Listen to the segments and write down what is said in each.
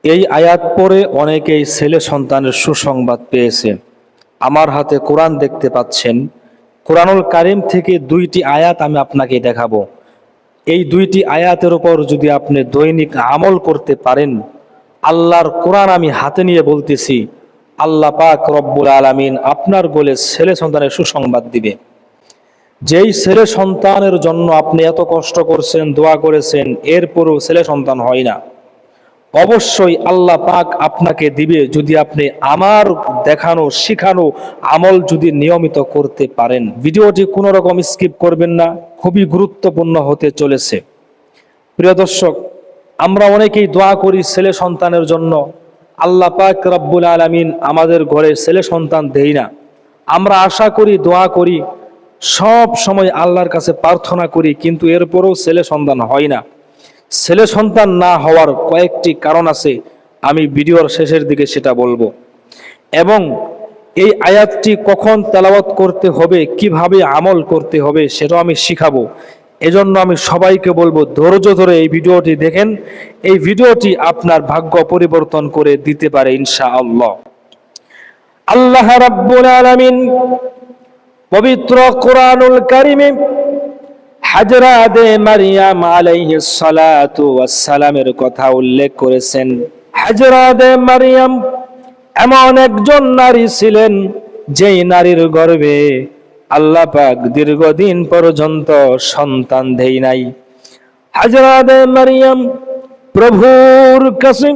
এই আয়াত পড়ে অনেকেই ছেলে সন্তানের সুসংবাদ পেয়েছে। আমার হাতে কোরআন দেখতে পাচ্ছেন। কোরআনুল কারীম থেকে দুইটি আয়াত আমি আপনাকে দেখাবো। এই দুইটি আয়াতের উপর যদি আপনি দৈনিক আমল করতে পারেন, আল্লাহর কোরআন আমি হাতে নিয়ে বলতেছি, আল্লাহ পাক রব্বুল আলামিন আপনার গোলে ছেলে সন্তানের সুসংবাদ দিবে। যেই ছেলে সন্তানের জন্য আপনি এত কষ্ট করছেন, দোয়া করেছেন, এরপরও ছেলে সন্তান হয় না, অবশ্যই আল্লাহ পাক আপনাকে দিবে যদি আপনি আমার দেখানো শিখানো আমল যদি নিয়মিত করতে পারেন। ভিডিওটি কোনো রকম স্কিপ করবেন না, খুবই গুরুত্বপূর্ণ হতে চলেছে। প্রিয় দর্শক, আমরা অনেকেই দোয়া করি ছেলে সন্তানের জন্য, আল্লাহ পাক রব্বুল আলামিন আমাদের ঘরে ছেলে সন্তান দেই না। আমরা আশা করি, দোয়া করি, সব সময় আল্লাহর কাছে প্রার্থনা করি, কিন্তু এরপরও ছেলে সন্তান হয় না। ছেলে সন্তান না হওয়ার কয়েকটি কারণ আছে, আমি ভিডিওর শেষের দিকে সেটা বলবো। এবং এই আয়াতটি কখন তেলাওয়াত করতে হবে, কিভাবে আমল করতে হবে সেটাও আমি শিখাবো। এজন্য আমি সবাইকে বলবো ধৈর্য ধরে এই ভিডিওটি দেখেন। এই ভিডিওটি আপনার ভাগ্য পরিবর্তন করে দিতে পারে ইনশাআল্লাহ। আল্লাহ রাব্বুল আলামিন পবিত্র কোরআনুল কারীমে হাজরাতে মারিয়াম আলাইহিস সালাতু ওয়াস সালামের কথা উল্লেখ করেছেন। হাজরাতে মারিয়াম এমন একজন নারী ছিলেন যেই নারীর গর্ভে আল্লাহ পাক দীর্ঘদিন পর্যন্ত সন্তান দেয় নাই। হাজরাতে মারিয়াম প্রভুর কাছে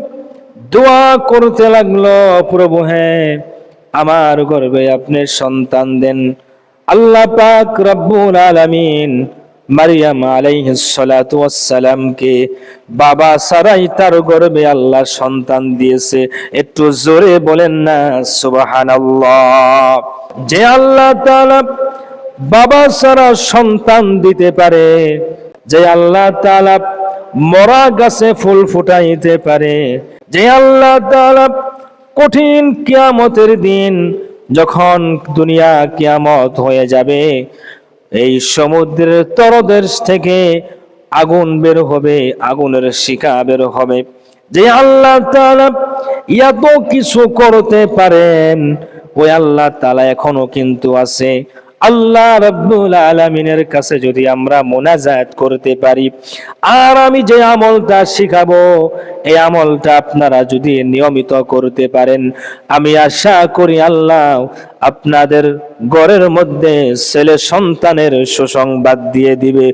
দোয়া করতে লাগলো, প্রভু হ্যাঁ, আমার গর্ভে আপনি সন্তান দেন। আল্লাহ পাক রব্বুল আলামিন মারিয়াম আলাইহিস সালাতু ওয়াস সালামকে বাবা সারাই তার গর্ভে আল্লাহ সন্তান দিয়েছে। একটু জোরে বলেন না সুবহানাল্লাহ। যে আল্লাহ তাআলা বাবা সারা সন্তান দিতে পারে, যে আল্লাহ তাআলা মরা গাছে ফুল ফুটাইতে পারে, যে আল্লাহ তাআলা কঠিন কিয়ামতের দিন যখন দুনিয়া কিয়ামত হয়ে যাবে, এই সমুদ্রের তলদেশ থেকে আগুন বের হবে, আগুনের শিখা বের হবে, যে আল্লাহ তাআলা এত কিছু করতে পারেন, ওই আল্লাহ তাআলা এখনো কিন্তু আছে। আল্লাহ রাব্বুল আলামিনের কাছে যদি আমরা মুনাজাত করতে পারি, আর আমি যে আমলটা শিখাবো এই আমলটা আপনারা যদি নিয়মিত করতে পারেন, আমি আশা করি আল্লাহ আপনাদের ঘরের মধ্যে ছেলে সন্তানের সুসংবাদ দিয়ে দিবে।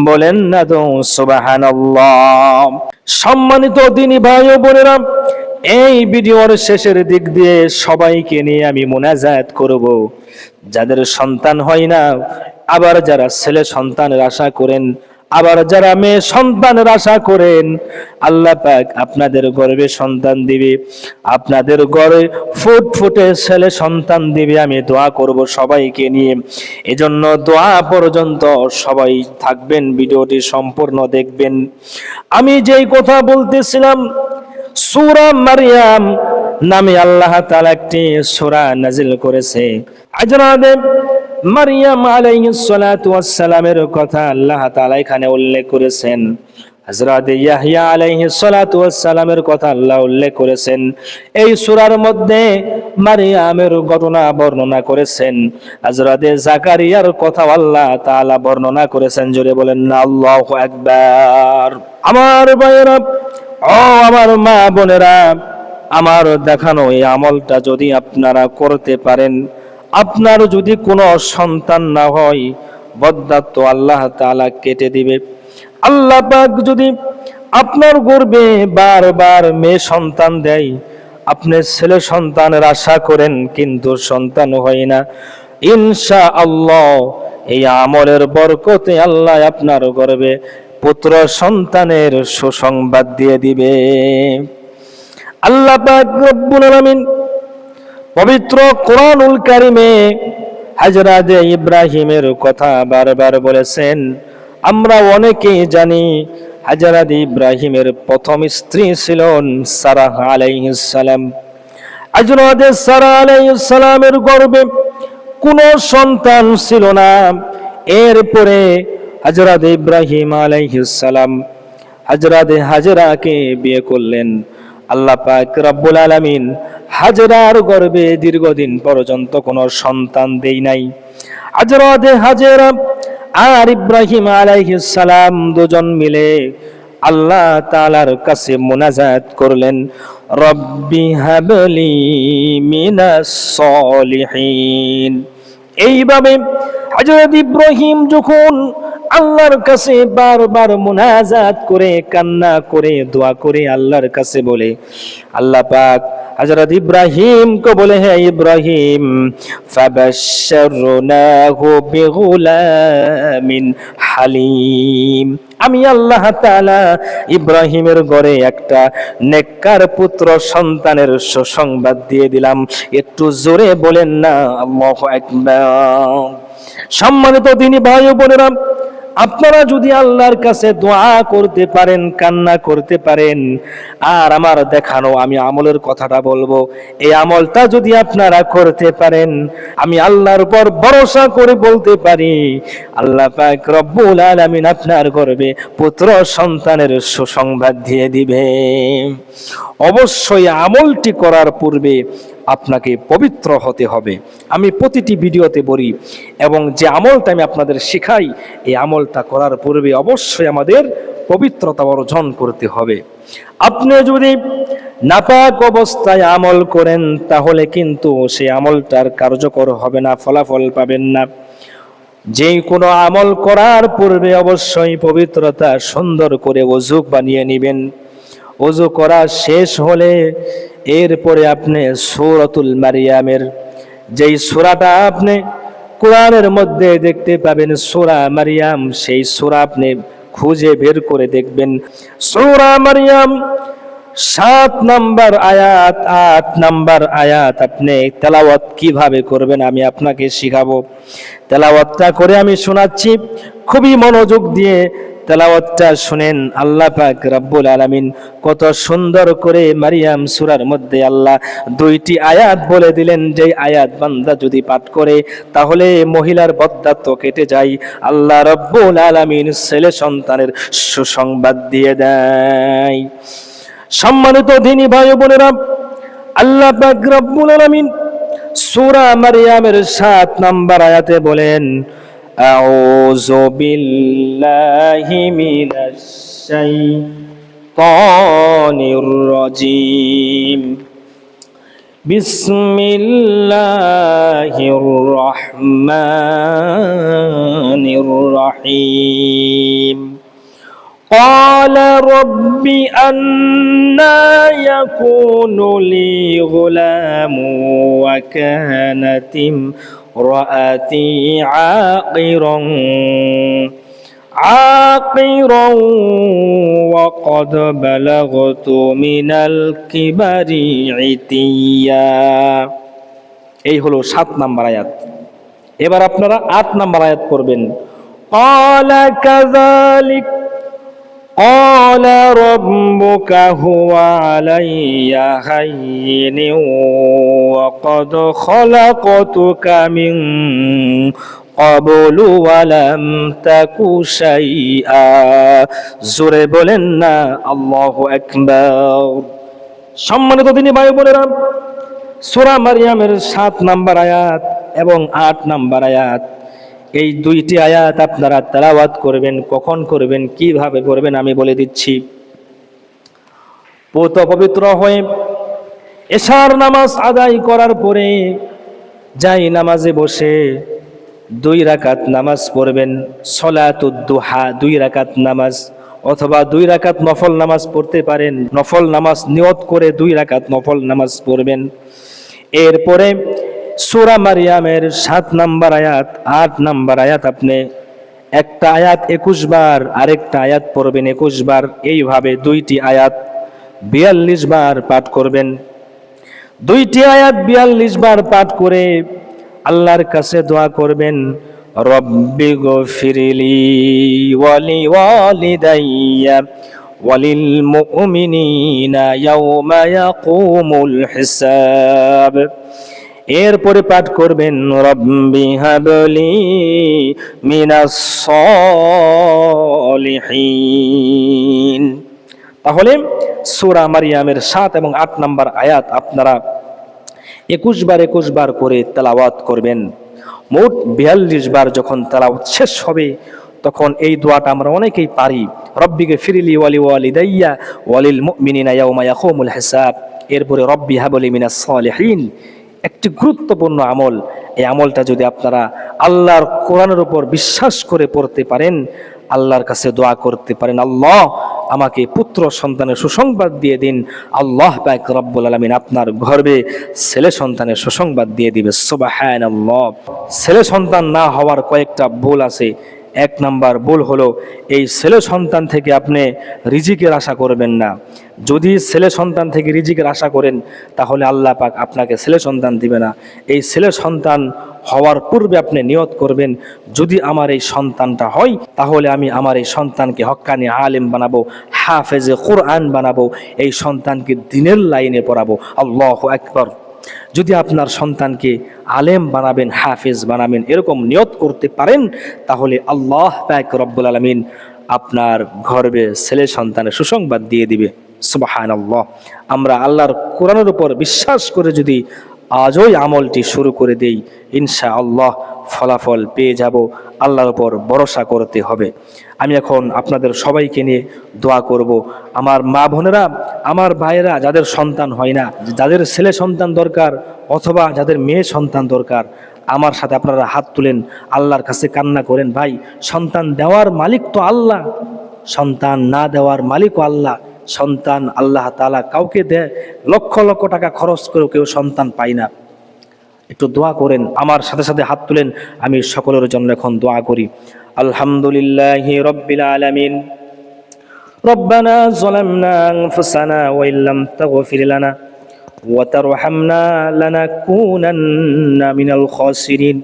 বলেন না তো সুবহানাল্লাহ। সম্মানিত দিনী ভাই ও বোনেরা, এই ভিডিওর শেষের দিক দিয়ে সবাইকে নিয়ে আমি মুনাজাত করব। যাদের সন্তান হয় না, আবার যারা ছেলে সন্তানের আশা করেন, আবার যারা মেয়ে সন্তানের আশা করেন, আল্লাহ পাক আপনাদের গর্ভে সন্তান দিবে, আপনাদের ঘরে ফুটফুটে ছেলে সন্তান দিবে। আমি দোয়া করব সবাইকে নিয়ে। এজন্য দোয়া পর্যন্ত সবাই থাকবেন, ভিডিওটি সম্পূর্ণ দেখবেন। আমি যেই কথা বলতেছিলাম, সূরা মারিয়াম নামে আল্লাহ তাআলা একটি সূরা নাজিল করেছে। হযরতে মারিয়াম আলাইহিস সালাতু ওয়াস সালামের কথা আল্লাহ তাআলা এখানে উল্লেখ করেছেন। হযরতে ইয়াহইয়া আলাইহিস সালাতু ওয়াস সালামের কথা আল্লাহ উল্লেখ করেছেন। এই সূরার মধ্যে মারিয়ামের ঘটনা বর্ণনা করেছেন। হযরতে জাকারিয়ার কথা আল্লাহ তাআলা বর্ণনা করেছেন। জোরে বলেন না আল্লাহু আকবার। আমার ভাইয়েরা ও আমার মা বোনেরা, আমার দেখানো এই আমলটা যদি আপনারা করতে পারেন, আপনার যদি কোনো সন্তান না হয়, বদ্দাত আল্লাহ তাআলা কেটে দিবে। আল্লাহ পাক যদি আপনার গর্ভে বারবার মেয়ে সন্তান দেয়, আপনি ছেলে সন্তানের আশা করেন কিন্তু সন্তান হয় না, ইনশাআল্লাহ এই আমলের বরকতে আল্লাহ আপনার গর্ভে পুত্র সন্তানের সুসংবাদ দিয়ে দিবে। আল্লাহ পাক রব্বুল আলামিন পবিত্র কোরআনুল কারীমে হযরতে ইব্রাহিমের কথা বারবার বলেছেন। আমরা অনেকেই জানি হযরতে ইব্রাহিমের প্রথম স্ত্রী ছিলেন সারাহ আলাইহিস সালাম। হযরতে সারাহ আলাইহিস সালামের গর্ভে কোনো সন্তান ছিল না। এরপরে হযরতে ইব্রাহিম আলাইহিস সালাম হযরতে হাজরাকে বিয়ে করলেন। আল্লাহ পাক রব্বুল আলামিন হাজরার গর্ভে দীর্ঘদিন পর্যন্ত কোনো সন্তান দেই নাই। হাজেরা আর ইব্রাহিম আলাইহিস সালাম দুজন মিলে আল্লাহ তাআলার কাছে মুনাজাত করলেন, রব্বি হাবলি মিনাস সলিহিন। এইভাবে হযরত ইব্রাহিম যখন আল্লাহর কাছে বারবার মুনাজাত করে, কান্না করে, দোয়া করে আল্লাহর কাছে বলে, আল্লাহ পাক হযরত ইব্রাহিম কে বলে, হে ইব্রাহিম, ফাবাশশারনাহু বিগুলামিন হালিম। আমি আল্লাহ তাআলা ইব্রাহিমের ঘরে একটা নেককার পুত্র সন্তানের সুসংবাদ দিয়ে দিলাম। একটু জোরে বলেন না আল্লাহু আকবার। সম্মানিত দিনী ভাই ও বোনেরা, আপনারা যদি আল্লাহর কাছে দোয়া করতে পারেন, কান্না করতে পারেন, আর আমার দেখানো আমি আমলের কথাটা বলবো, এই আমলটা যদি আপনারা করতে পারেন, আমি আল্লাহর উপর ভরসা করে বলতে পারি, আল্লাহ পাক রব্বুল আলামিন আপনার গর্ভে পুত্র সন্তানের সুসংবাদ দিয়ে দিবে। অবশ্যই আমলটি করার পূর্বে আপনাকে পবিত্র হতে হবে। আমি প্রতিটি ভিডিওতে বলি এবং যে আমলটা আমি আপনাদের শেখাই, এই আমলটা করার পূর্বে অবশ্যই আমাদের পবিত্রতা অর্জন করতে হবে। আপনি যদি নাপাক অবস্থায় আমল করেন, তাহলে কিন্তু সেই আমলটার কার্যকর হবে না, ফলাফল পাবেন না। যে কোনো আমল করার পূর্বে অবশ্যই পবিত্রতা সুন্দর করে ওযু বানিয়ে নেবেন। ওযু করা শেষ হলে এরপরে আপনি সূরাতুল মারিয়ামের, যেই সূরাটা আপনি কোরআনের মধ্যে দেখতে পাবেন, সূরা মারিয়াম, সেই সূরা আপনি খুঁজে বের করে দেখবেন। সূরা মারিয়াম 7 নম্বর আয়াত, 8 নম্বর আয়াত আপনি তেলাওয়াত কিভাবে করবেন আমি আপনাকে শিখাবো। তেলাওয়াতটা করে আমি শোনাচ্ছি, খুবই মনোযোগ দিয়ে তেলাওয়াতটা শুনেন। আল্লাহ পাক রব্বুল আলামিন কত সুন্দর করে মারিয়াম সূরার মধ্যে আল্লাহ 2টি আয়াত বলে দিলেন, যে আয়াত বান্দা যদি পাঠ করে তাহলে মহিলার বদ্দাত্ব কেটে যায়, আল্লাহ রব্বুল আলামিন ছেলে সন্তানের সুসংবাদ দিয়ে দেয়। সম্মানিত দিনী ভাই ও বোনেরা, আল্লাহ পাক রব্বুল আলামিন সূরা মারিয়ামের 7 নম্বর আয়াতে বলেন, আউযু বিল্লাহি মিনাশ শাইতানির রাজীম, বিসমিল্লাহির রহমানির রহিম। قال رب أنى يكون لي غلام وكانت امرأتي عاقرا وقد بلغت من الكبر عتيا। এই হলো 7 নম্বর আয়াত। এবার আপনারা 8 নম্বর আয়াত পড়বেন। قال كذلك قال ربك هو علي هين وقد خلقتك من قبل ولم تك شيئا। জোরে বলেন না আল্লাহু আকবার। সম্মানিত দিনী ভাই বোনেরা, সূরা মারিয়ামের 7 নম্বর আয়াত এবং 8 নম্বর আয়াত, এই 2টি আয়াত আপনারা তেলাওয়াত করবেন। কখন করবেন, কিভাবে করবেন আমি বলে দিচ্ছি। পবিত্র হয়ে এশার নামাজ আদায় করার পরে যাই নামাজে বসে 2 রাকাত নামাজ পড়বেন। সলাতুদ দুহা 2 রাকাত নামাজ, অথবা 2 রাকাত নফল নামাজ পড়তে পারেন। নফল নামাজ নিয়ত করে 2 রাকাত নফল নামাজ পড়বেন। এরপরে সূরা মারিয়ামের 7 নম্বর আয়াত, 8 নম্বর আয়াত, আপনি একটা আয়াত 21 বার, আরেকটা আয়াত পড়বেন 21 বার। এইভাবে 2টি আয়াত 42 বার পাঠ করবেন। 2টি আয়াত 42 বার পাঠ করে আল্লাহর কাছে দোয়া করবেন, রব্বি গফিরলি ওয়ালি ওয়ালিদাইয়া ওয়ালিল মুমিনিনা ইয়াওমা ইয়াকুমুল হিসাব। এরপরে পাঠ করবেন, রব্বি হাবলি মিনাস সলিহিন। তাহলে সূরা মারিয়ামের 7 এবং 8 নম্বর আয়াত আপনারা 21 বার করে তেলাওয়াত করবেন। মোট 42 বার যখন তেলাওয়াত শেষ হবে তখন এই দোয়াটা আমরা অনেকেই পারি, রব্বিকে ফিরিলি ওয়ালি ওয়ালিদাইয়া ওয়ালিল মুমিনিনা ইয়াউমা ইয়াকুমুল হিসাব। এরপরে রব্বি হাবলি মিনাস সালিহিন। একটি গুরুত্বপূর্ণ আমল, এই আমলটা যদি আপনারা আল্লাহর কোরআনের উপর বিশ্বাস করে পড়তে পারেন, আল্লাহর কাছে দোয়া করতে পারেন, আল্লাহ আমাকে পুত্র সন্তানের সুসংবাদ দিয়ে দিন, আল্লাহ পাক রব্বুল আলামিন আপনার গর্ভে ছেলে সন্তানের সুসংবাদ দিয়ে দিবে। সুবহানাল্লাহ। ছেলে সন্তান না হওয়ার কয়েকটা ভুল আছে। 1 নাম্বার ভুল হলো এই ছেলে সন্তান থেকে আপনি রিজিকের আশা করবেন না। যদি ছেলে সন্তান থেকে রিজিকের আশা করেন তাহলে আল্লাহ পাক আপনাকে ছেলে সন্তান দিবে না। এই ছেলে সন্তান হওয়ার পূর্বে আপনি নিয়ত করবেন, যদি আমার এই সন্তানটা হয় তাহলে আমি আমার এই সন্তানকে হক্কানি আলেম বানাবো, হাফেজে কোরআন বানাবো, এই সন্তানকে দ্বীনের লাইনে পড়াবো। আল্লাহু আকবার। যদি আপনার সন্তানকে আলেম বানাবেন, হাফেজ বানাবেন, এরকম নিয়ত করতে পারেন তাহলে আল্লাহ পাক রব্বুল আলামিন আপনার গর্ভে ছেলে সন্তানের সুসংবাদ দিয়ে দিবে। সুবহানাল্লাহ। আমরা আল্লাহর কোরআনের উপর বিশ্বাস করে যদি আজই আমলটি শুরু করে দেই, ইনশাআল্লাহ ফলাফল পেয়ে যাব। আল্লাহর উপর ভরসা করতে হবে। আমি এখন আপনাদের সবাইকে নিয়ে দোয়া করব। আমার মা বোনেরা, আমার ভাইয়েরা, যাদের সন্তান হয় না, যাদের ছেলে সন্তান দরকার অথবা যাদের মেয়ে সন্তান দরকার, আমার সাথে আপনারা হাত তুলেন, আল্লাহর কাছে কান্না করেন। ভাই, সন্তান দেওয়ার মালিক তো আল্লাহ, সন্তান না দেওয়ার মালিকও আল্লাহ। সন্তান আল্লাহ তাআলা কাউকে দেয়, লক্ষ লক্ষ টাকা খরচ করে কেউ সন্তান পায় না। একটু দোয়া করেন, আমার সাথে সাথে হাত তুলেন, আমি সকলের জন্য এখন দোয়া করি। আলহামদুলিল্লাহি রাব্বিল আলামিন। রব্বানা যালামনা আনফুসানা ওয়া ইল্লাম তাগফির লানা ওয়া তারহামনা লানাকুনান্না মিনাল খাসিরিন।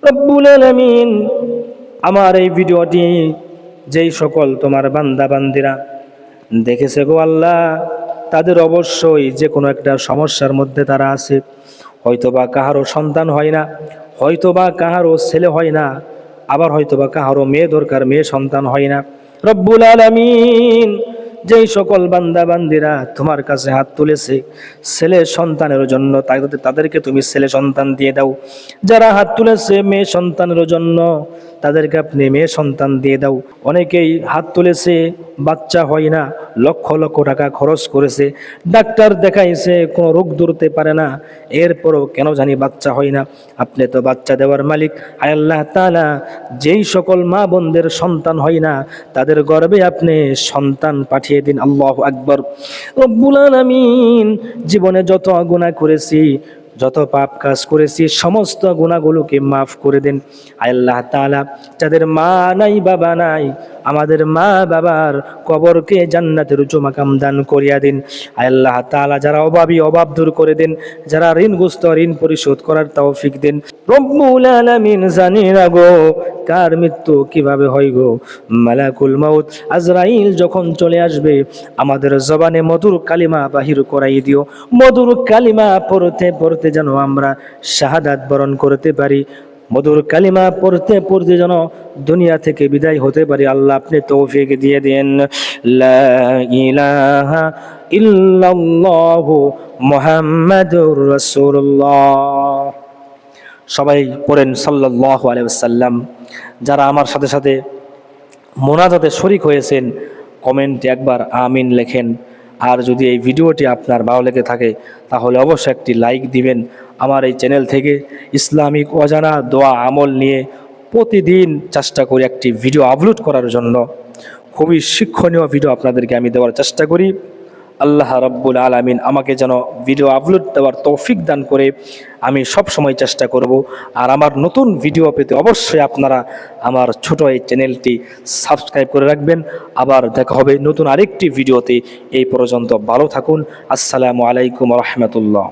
রব্বুল আলামিন, আমার এই ভিডিওটি যেই সকল তোমার বান্দা বান্দিরা দেখেছে গো আল্লাহ, তাদের অবশ্যই যে কোনো একটা সমস্যার মধ্যে তারা আছে। হয়তোবা কাহারও সন্তান হয় না, হয়তোবা কাহারও ছেলে হয় না, আবার হয়তোবা কাহারও মেয়ে দরকার, মেয়ে সন্তান হয় না। রব্বুল আলামিন, যেই সকল বান্দা বান্দিরা তোমার কাছে হাত তুলেছে ছেলে সন্তানের জন্য, তাদেরকে তুমি ছেলে সন্তান দিয়ে দাও। যারা হাত তুলেছে মেয়ে সন্তানের জন্য, তাদেরকে আপনি মেয়ে সন্তান দিয়ে দাও। অনেকেই হাত তুলেছে বাচ্চা হয় না, লক্ষ লক্ষ টাকা খরচ করেছে, ডাক্তার দেখাইছে, কোনো রোগ ধরতে পারে না, এরপরও কেন জানি বাচ্চা হয় না। আপনি তো বাচ্চা দেওয়ার মালিক। আয় আল্লাহ তাআলা, যেই সকল মা বোনদের সন্তান হয় না তাদের গর্ভে আপনি সন্তান পাঠিয়ে দিন। আল্লাহু আকবার। রব্বুল আলামিন, জীবনে যত গুনাহ করেছি, যত পাপ কাজ করেছি, সমস্ত গুনাহগুলোকে মাফ করে দেন। আয় আল্লাহ তাআলা, যাদের মা নাই বাবা নাই, আমাদের মা বাবার কবরকে জান্নাতের উঁচু মাকাম দান করিয়া দিন। আয় আল্লাহ তাআলা, যারা অভাবী অভাব দূর করে দেন, যারা ঋণগ্রস্ত ঋণ পরিশোধ করার তৌফিক দেন। রব্বুল আলামিন, জানি না গো কার মৃত্যু কিভাবে হয় গো। মালাকুল মাউত আজরাইল যখন চলে আসবে, আমাদের জবানে মধুর কালিমা বাহির করাই দিও। মধুর কালিমা পড়তে পড়তে যেন আমরা শাহাদাত বরণ করতে পারি, মধুর কালিমা পড়তে পড়তে যেন দুনিয়া থেকে বিদায় হতে পারি। আল্লাহ আপনি তৌফিক দিয়ে দেন। লা ইলাহা ইল্লাল্লাহু মুহাম্মাদুর রাসূলুল্লাহ। সবাই পড়েন সাল্লাল্লাহু আলাইহি ওয়াসাল্লাম। যারা আমার সাথে সাথে মোনাজাতে শরীক হয়েছেন, কমেন্টে একবার আমিন লেখেন। আর যদি এই ভিডিওটি আপনার ভালো লেগে থাকে তাহলে অবশ্যই একটি লাইক দিবেন। আমার এই চ্যানেল থেকে ইসলামিক অজানা দোয়া আমল নিয়ে প্রতিদিন চেষ্টা করি একটি ভিডিও আপলোড করার জন্য। খুবই শিক্ষণীয় ভিডিও আপনাদেরকে আমি দেওয়ার চেষ্টা করি। আল্লাহ রাব্বুল আলামিন আমাকে যেন ভিডিও আপলোড দেওয়ার তৌফিক দান করে, আমি সব সময় চেষ্টা করব। আর আমার নতুন ভিডিও পেতে অবশ্যই আপনারা আমার ছোট এই চ্যানেলটি সাবস্ক্রাইব করে রাখবেন। আবার দেখা হবে নতুন আরেকটি ভিডিওতে। এই পর্যন্ত ভালো থাকুন। আসসালামু আলাইকুম ওয়া রাহমাতুল্লাহ।